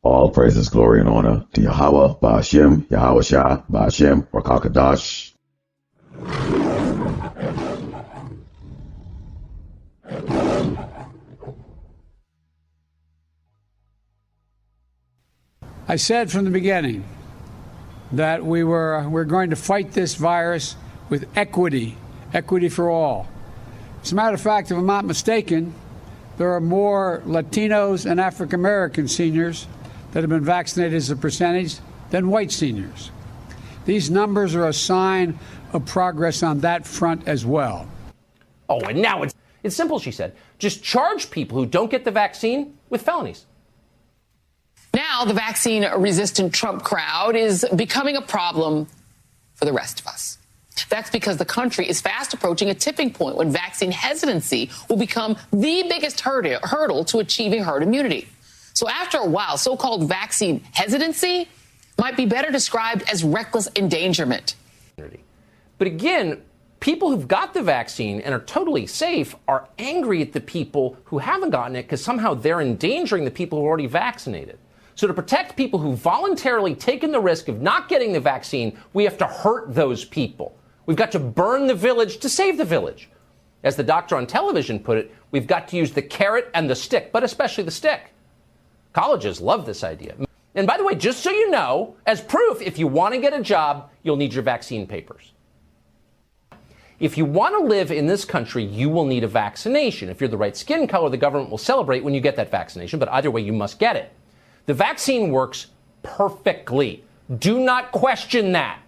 All praises, glory, and honor to Yahweh, Ba'ashem, Yahawashi, Ba'ashem, Rakakadash. I said from the beginning that we're going to fight this virus with equity for all. As a matter of fact, if I'm not mistaken, there are more Latinos and African American seniors that have been vaccinated as a percentage than white seniors. These numbers are a sign of progress on that front as well. Oh, and now it's simple, she said. Just charge people who don't get the vaccine with felonies. Now the vaccine-resistant Trump crowd is becoming a problem for the rest of us. That's because the country is fast approaching a tipping point when vaccine hesitancy will become the biggest hurdle to achieving herd immunity. So after a while, so-called vaccine hesitancy might be better described as reckless endangerment. But again, people who've got the vaccine and are totally safe are angry at the people who haven't gotten it because somehow they're endangering the people who are already vaccinated. So to protect people who voluntarily taken the risk of not getting the vaccine, we have to hurt those people. We've got to burn the village to save the village. As the doctor on television put it, we've got to use the carrot and the stick, but especially the stick. Colleges love this idea. And by the way, just so you know, as proof, if you want to get a job, you'll need your vaccine papers. If you want to live in this country, you will need a vaccination. If you're the right skin color, the government will celebrate when you get that vaccination, but either way, you must get it. The vaccine works perfectly. Do not question that.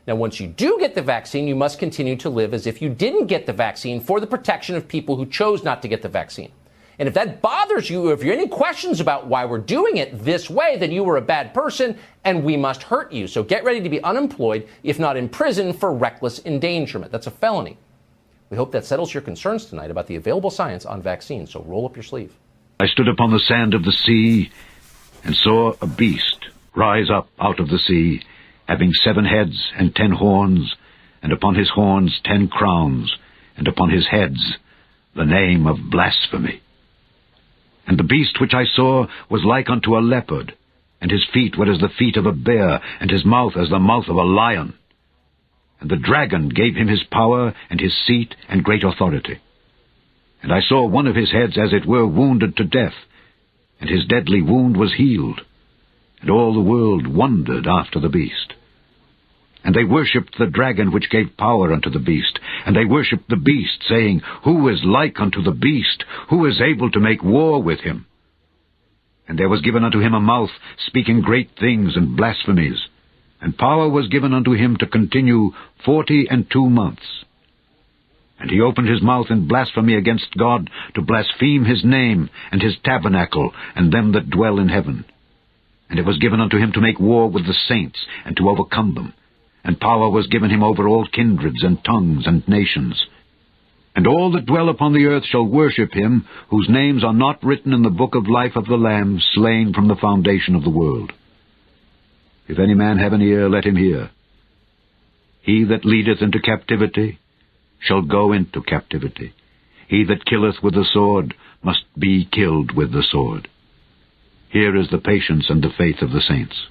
Now, once you do get the vaccine, you must continue to live as if you didn't get the vaccine for the protection of people who chose not to get the vaccine. And if that bothers you, or if you have any questions about why we're doing it this way, then you were a bad person and we must hurt you. So get ready to be unemployed, if not in prison, for reckless endangerment. That's a felony. We hope that settles your concerns tonight about the available science on vaccines. So roll up your sleeve. I stood upon the sand of the sea and saw a beast rise up out of the sea, having 7 heads and 10 horns, and upon his horns 10 crowns, and upon his heads the name of blasphemy. And the beast which I saw was like unto a leopard, and his feet were as the feet of a bear, and his mouth as the mouth of a lion. And the dragon gave him his power, and his seat, and great authority. And I saw one of his heads as it were wounded to death, and his deadly wound was healed. And all the world wondered after the beast. And they worshipped the dragon which gave power unto the beast. And they worshipped the beast, saying, Who is like unto the beast? Who is able to make war with him? And there was given unto him a mouth, speaking great things and blasphemies. And power was given unto him to continue 42 months. And he opened his mouth in blasphemy against God, to blaspheme his name, and his tabernacle, and them that dwell in heaven. And it was given unto him to make war with the saints, and to overcome them. And power was given him over all kindreds, and tongues, and nations. And all that dwell upon the earth shall worship him, whose names are not written in the book of life of the Lamb, slain from the foundation of the world. If any man have an ear, let him hear. He that leadeth into captivity shall go into captivity. He that killeth with the sword must be killed with the sword. Here is the patience and the faith of the saints.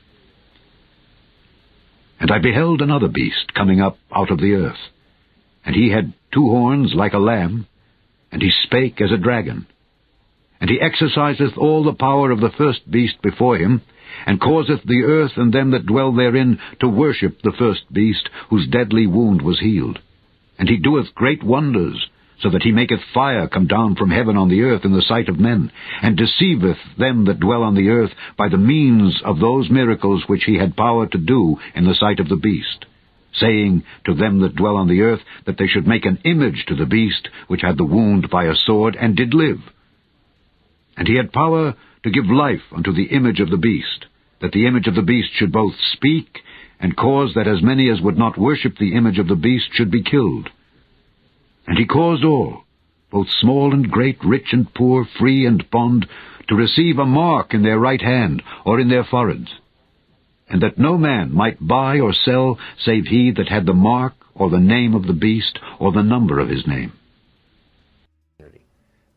And I beheld another beast coming up out of the earth. And he had 2 horns like a lamb, and he spake as a dragon. And he exerciseth all the power of the first beast before him, and causeth the earth and them that dwell therein to worship the first beast, whose deadly wound was healed. And he doeth great wonders, so that he maketh fire come down from heaven on the earth in the sight of men, and deceiveth them that dwell on the earth by the means of those miracles which he had power to do in the sight of the beast, saying to them that dwell on the earth that they should make an image to the beast which had the wound by a sword, and did live. And he had power to give life unto the image of the beast, that the image of the beast should both speak, and cause that as many as would not worship the image of the beast should be killed. And he caused all, both small and great, rich and poor, free and bond, to receive a mark in their right hand, or in their foreheads, and that no man might buy or sell, save he that had the mark, or the name of the beast, or the number of his name.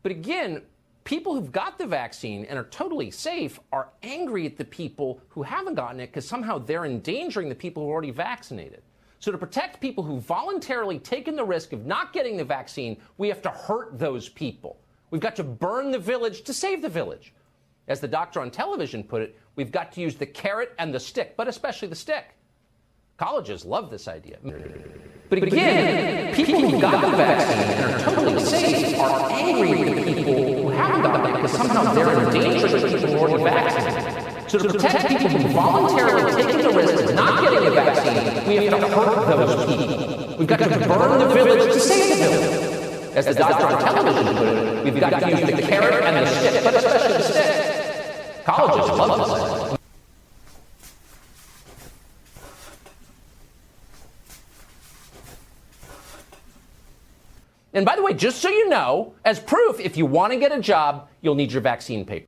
But again, people who've got the vaccine and are totally safe are angry at the people who haven't gotten it because somehow they're endangering the people who are already vaccinated. So to protect people who voluntarily taken the risk of not getting the vaccine, we have to hurt those people. We've got to burn the village to save the village. As the doctor on television put it, we've got to use the carrot and the stick, but especially the stick. Colleges love this idea. But again, people who got the vaccine and are totally safe are angry at the people who haven't gotten it because somehow they're endangering the people who are already vaccinated. So to protect people who voluntarily taken the risk of not getting the vaccine, we have to hurt those people. We've got to burn the village to save the village. As the doctor on television put it, we've got to use the carrot and the stick, but especially the stick. Colleges love this idea. And by the way, just so you know, as proof, if you want to get a job, you'll need your vaccine paper.